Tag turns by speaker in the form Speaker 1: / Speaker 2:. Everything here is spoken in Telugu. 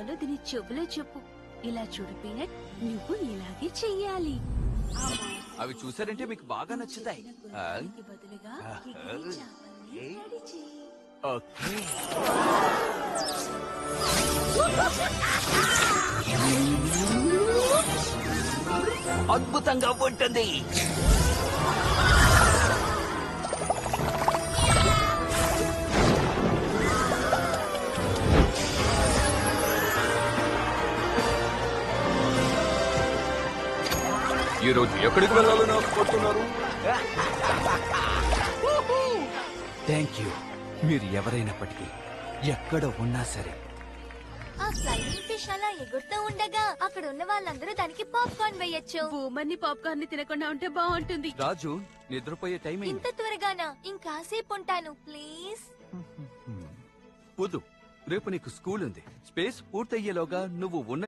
Speaker 1: చేయాలో దీని చెవులో చెప్పు. ఇలా చూడు పీనట్, నువ్వు ఇలాగే చెయ్యాలి.
Speaker 2: అవి చూసారంటే మీకు బాగా నచ్చుతాయి.
Speaker 1: బదులుగా ఎగిరే చేపల్ని రెడీ చెయ్యి.
Speaker 2: ఓకే. అద్భుతంగా ఉంటుంది. ఈ రోజు ఎక్కడికి వెళ్ళాలని ఆశపడుతున్నారు? Thank you. మీరు ఎవరైనప్పటికీ ఎక్కడ ఉన్నా సరే.
Speaker 3: ఆ ఫ్లైయింగ్ ఫిష్ అలా ఎగురుతూ ఉండగా అక్కడ ఉన్న వాళ్ళందరూ దానికి పాప్కార్న్ వేయొచ్చు.
Speaker 1: బూమర్ని పాప్కార్న్ ని తినకుండా ఉంటే బాగుంటుంది.
Speaker 2: రాజు, నిద్రపోయే టైం
Speaker 3: ఇంత త్వరగానా? ఇంకాసేపు ఉంటాను ప్లీజ్.
Speaker 2: వద్దు, రేపు నీకు స్కూల్ ఉంది. స్పేస్ పూర్తయ్యేలోగా నువ్వు ఉన్న